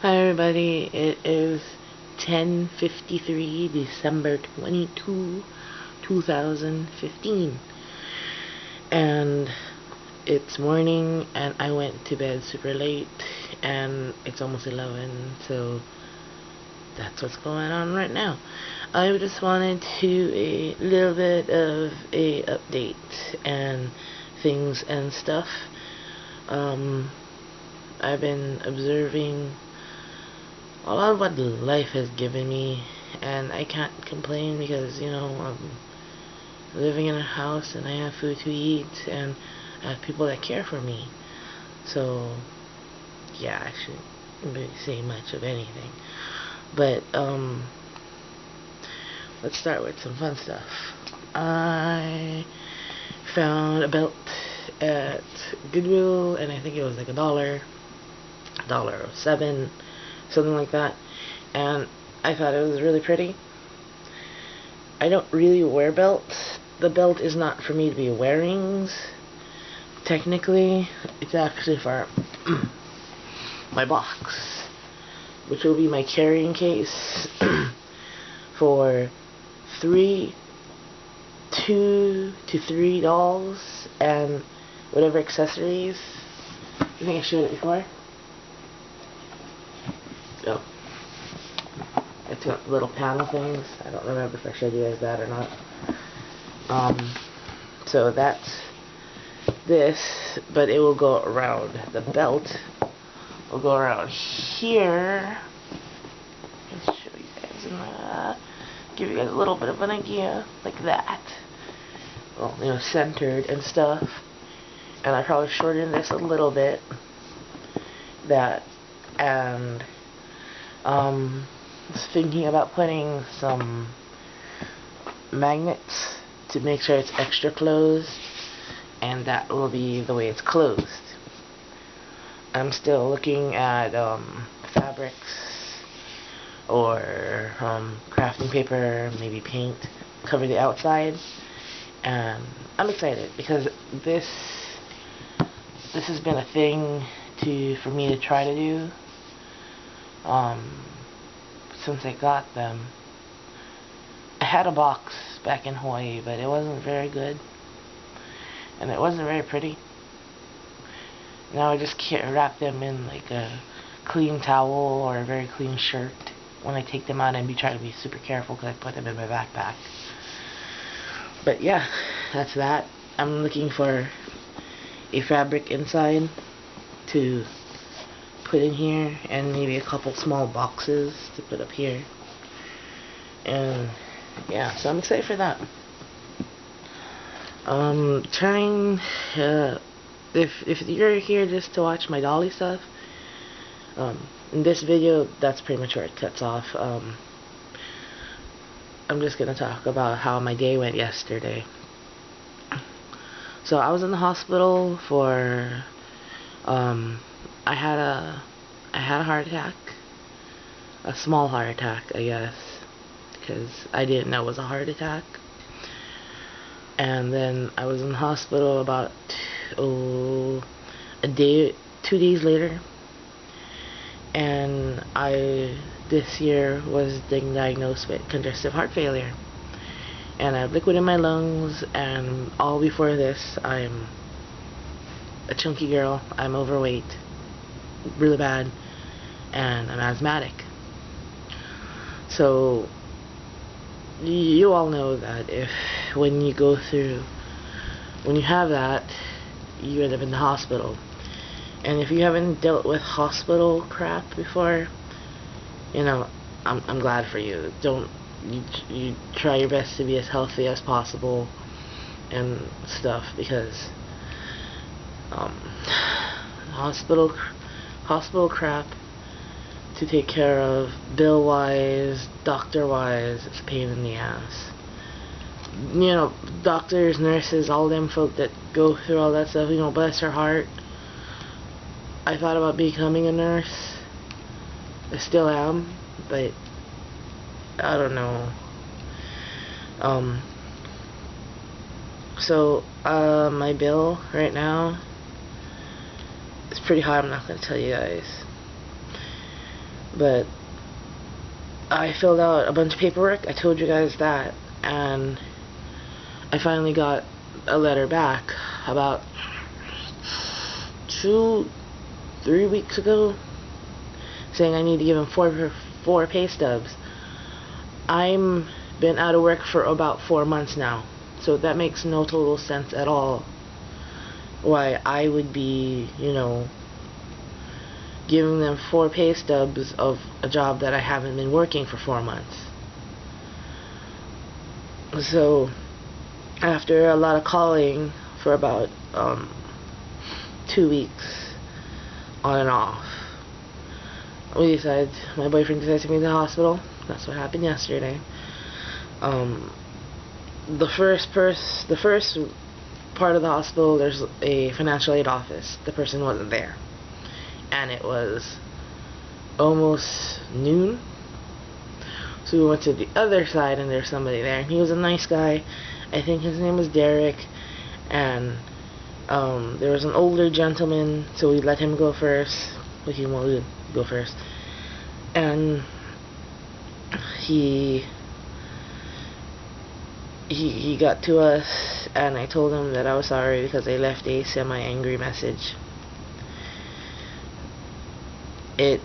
Hi everybody, it is 10:53, December 22, 2015, and it's morning and I went to bed super late and it's almost 11, so that's what's going on right now. I just wanted to a little bit of a update and things and stuff. I've been observing a lot of what life has given me, and I can't complain because, I'm living in a house and I have food to eat and I have people that care for me. So, yeah, I shouldn't really say much of anything. But, let's start with some fun stuff. I found a belt at Goodwill, and I think it was like $1.07, something like that, and I thought it was really pretty. I don't really wear belts. The belt is not for me to be wearing, technically. It's actually for my box, which will be my carrying case for $2 to $3 and whatever accessories. I think I showed it before. Oh, it's got little panel things. I don't remember if I showed you guys that or not. So that's this, but it will go around. The belt will go around here. Let's show you guys and give you guys a little bit of an idea, like that. Well, centered and stuff. And I probably shortened this a little bit. That, and was thinking about putting some magnets to make sure it's extra closed, and that will be the way it's closed. I'm still looking at fabrics or crafting paper, maybe paint, cover the outside, and I'm excited because this has been a thing for me to try to do since I got them. I had a box back in Hawaii, but it wasn't very good and it wasn't very pretty. Now I just can't wrap them in like a clean towel or a very clean shirt when I take them out, and try to be super careful because I put them in my backpack. But yeah, that's that. I'm looking for a fabric inside to put in here, and maybe a couple small boxes to put up here. And yeah, so I'm excited for that. Trying if you're here just to watch my dolly stuff, in this video, that's pretty much where it cuts off. I'm just gonna talk about how my day went yesterday. So I was in the hospital for I had a heart attack, a small heart attack, I guess, because I didn't know it was a heart attack. And then I was in the hospital about 2 days later, and I this year was diagnosed with congestive heart failure, and I have liquid in my lungs. And all before this, I'm a chunky girl, I'm overweight, really bad, and I'm asthmatic. So you all know that when you have that, you end up in the hospital. And if you haven't dealt with hospital crap before, I'm glad for you. You try your best to be as healthy as possible and stuff, because hospital crap to take care of, bill wise, doctor wise, it's a pain in the ass. Doctors, nurses, all them folk that go through all that stuff, bless their heart. I thought about becoming a nurse. I still am, but I don't know. So my bill right now is pretty high. I'm not gonna tell you guys. But I filled out a bunch of paperwork. I told you guys that, and I finally got a letter back about 2-3 weeks ago saying I need to give him four pay stubs. I'm been out of work for about 4 months now, so that makes no total sense at all why I would be, giving them 4 pay stubs of a job that I haven't been working for 4 months. So after a lot of calling for about 2 weeks on and off, my boyfriend decided to take me to the hospital. That's what happened yesterday. The first part of the hospital, there's a financial aid office. The person wasn't there, and it was almost noon. So we went to the other side, and there's somebody there, and he was a nice guy. I think his name was Derek, and there was an older gentleman, so we let him go first. He wanted to go first, and he got to us, and I told him that I was sorry because I left a semi-angry message. It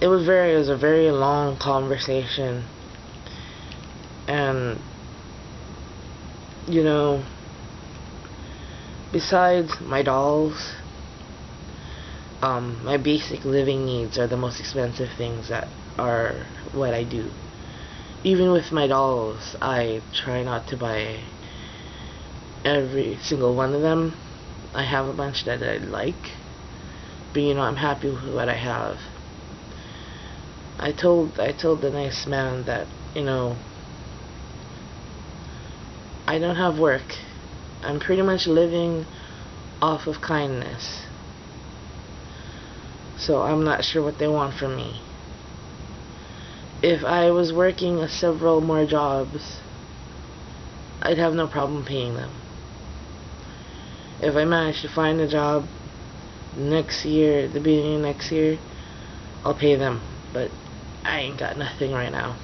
was a very long conversation, and besides my dolls, my basic living needs are the most expensive things that are what I do. Even with my dolls, I try not to buy every single one of them. I have a bunch that I like, but I'm happy with what I have. I told the nice man that I don't have work. I'm pretty much living off of kindness, so I'm not sure what they want from me. If I was working several more jobs, I'd have no problem paying them. If I manage to find a job next year, at the beginning of next year, I'll pay them. But I ain't got nothing right now.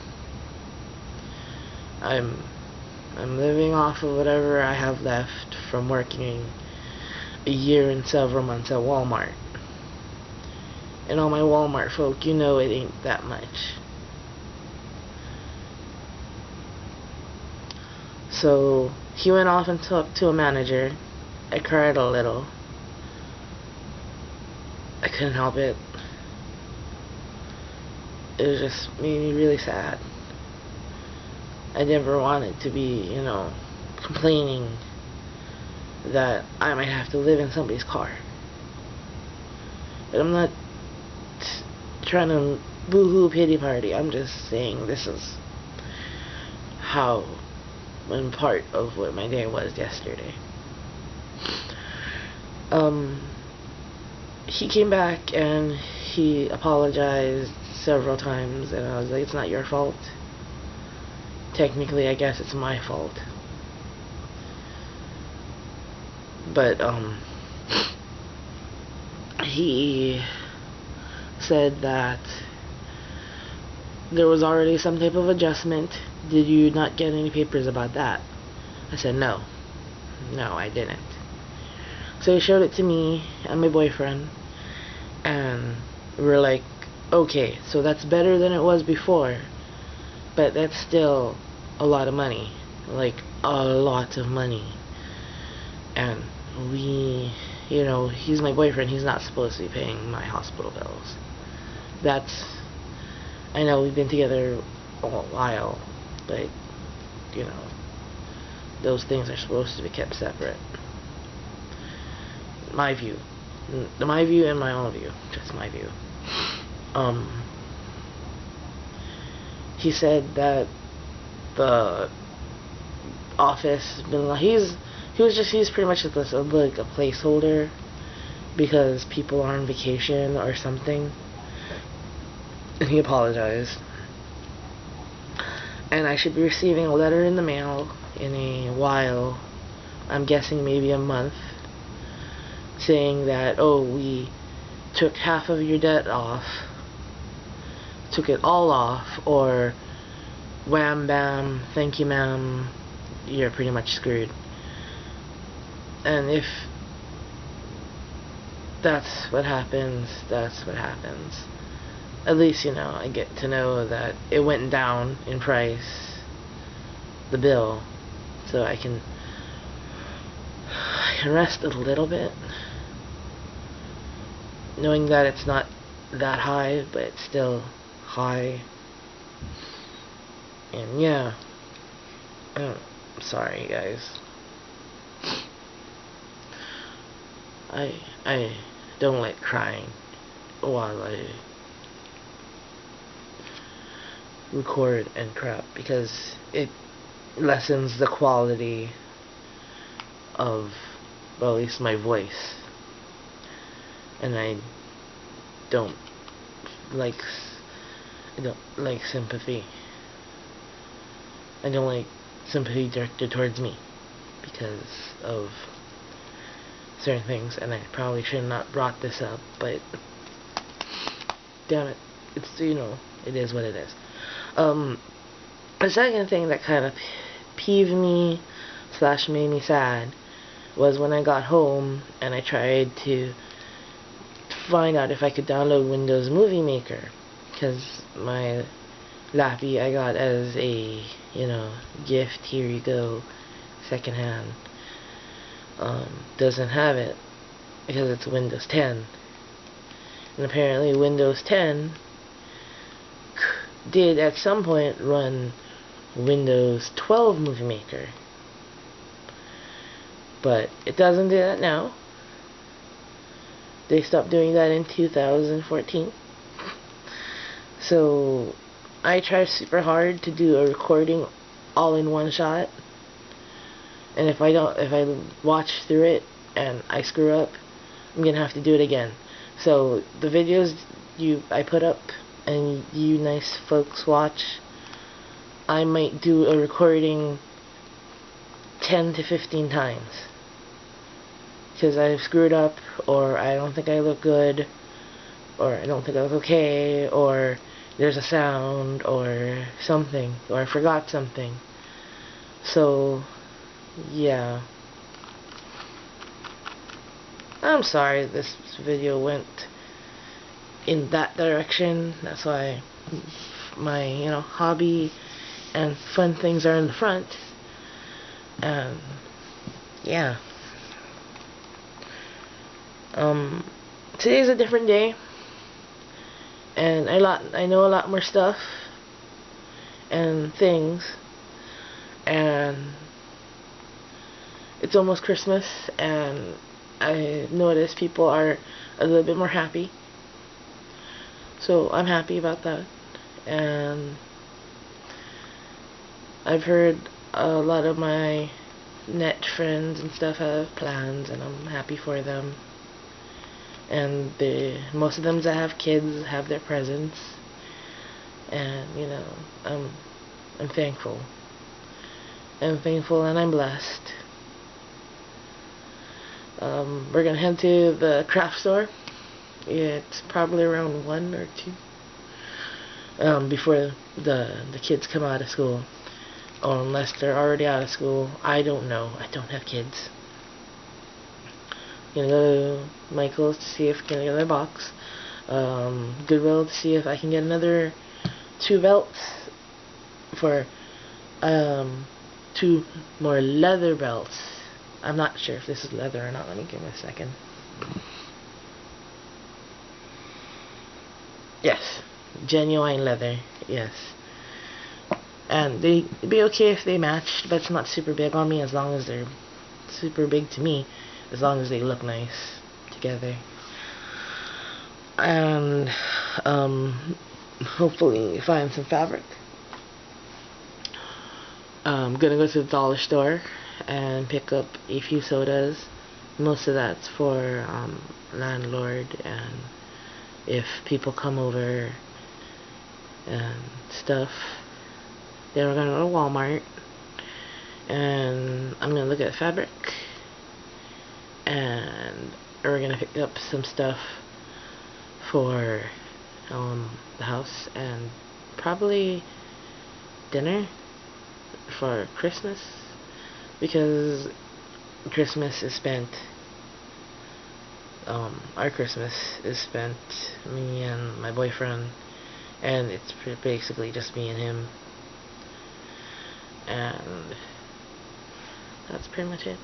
I'm living off of whatever I have left from working a year and several months at Walmart. And all my Walmart folk, it ain't that much. So he went off and talked to a manager. I cried a little. I couldn't help it. It was just made me really sad. I never wanted to be, complaining that I might have to live in somebody's car. But I'm not trying to boo-hoo pity party. I'm just saying this is how one part of what my day was yesterday. He came back and he apologized several times, and I was like, it's not your fault. Technically, I guess it's my fault. But he said that there was already some type of adjustment. Did you not get any papers about that? I said no, I didn't. So he showed it to me and my boyfriend, and we were like, okay, so that's better than it was before, but that's still a lot of money, like a lot of money. And he's my boyfriend, he's not supposed to be paying my hospital bills. I know we've been together a while, but those things are supposed to be kept separate. My view and my own view, just my view. He said that the office, he's pretty much just like a placeholder because people are on vacation or something, and he apologized. And I should be receiving a letter in the mail in a while, I'm guessing maybe a month, saying that, we took half of your debt off, took it all off, or wham bam, thank you ma'am, you're pretty much screwed. And if that's what happens, that's what happens. At least, you know, I get to know that it went down in price, the bill, so I can rest a little bit, knowing that it's not that high, but it's still high. And yeah, I'm sorry guys. I don't like crying while I record and crap, because it lessens the quality of, well, at least my voice, and I don't like sympathy. I don't like sympathy directed towards me because of certain things, and I probably should not brought this up, but damn it, it's, you know, it is what it is. The second thing that kind of peeved me / made me sad was when I got home and I tried to find out if I could download Windows Movie Maker, because my Lappy I got as a, you know, gift, here you go, secondhand, doesn't have it because it's Windows 10, and apparently Windows 10 did at some point run Windows 12 Movie Maker, but it doesn't do that now. They stopped doing that in 2014. So I tried super hard to do a recording all in one shot, and if I watch through it and I screw up, I'm gonna have to do it again. So the videos I put up and you nice folks watch, I might do a recording 10 to 15 times, because I've screwed up, or I don't think I look good, or I don't think I look okay, or there's a sound, or something, or I forgot something. So yeah, I'm sorry this video went in that direction. That's why my, you know, hobby and fun things are in the front. Yeah. Today's a different day, and I know a lot more stuff and things, and it's almost Christmas, and I notice people are a little bit more happy, so I'm happy about that. And I've heard a lot of my net friends and stuff have plans, and I'm happy for them. And most of them that have kids have their presents, and you know, I'm thankful. I'm thankful and I'm blessed. We're gonna head to the craft store. It's probably around 1 or 2 before the kids come out of school, or unless they're already out of school. I don't know. I don't have kids. Gonna go to Michael's to see if I can get another box. Goodwill to see if I can get another 2 belts for 2 more leather belts. I'm not sure if this is leather or not. Let me give it a second. Yes, genuine leather. Yes. And it'd be okay if they matched, but it's not super big on me, as long as they're super big to me, as long as they look nice together. And hopefully find some fabric. I'm gonna go to the dollar store and pick up a few sodas. Most of that's for landlord, and if people come over and stuff. Then we're gonna go to Walmart, and I'm gonna look at fabric, and we're gonna pick up some stuff for the house, and probably dinner for Christmas, because Christmas is spent our Christmas is spent me and my boyfriend, and it's basically just me and him, and that's pretty much it.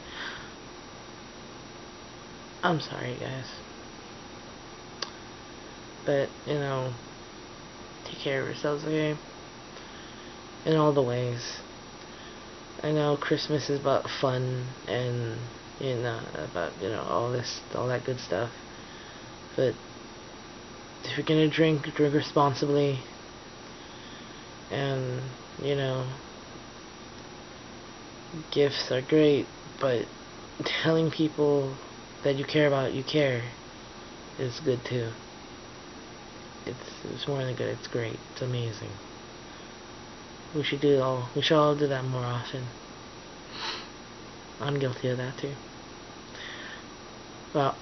I'm sorry, guys, but take care of yourselves, okay? In all the ways. I know Christmas is about fun and about all that good stuff, but if you're gonna drink responsibly, and gifts are great, but telling people that you care about you care is good too. It's more than good. It's great. It's amazing. We should all do that more often. I'm guilty of that too. Well,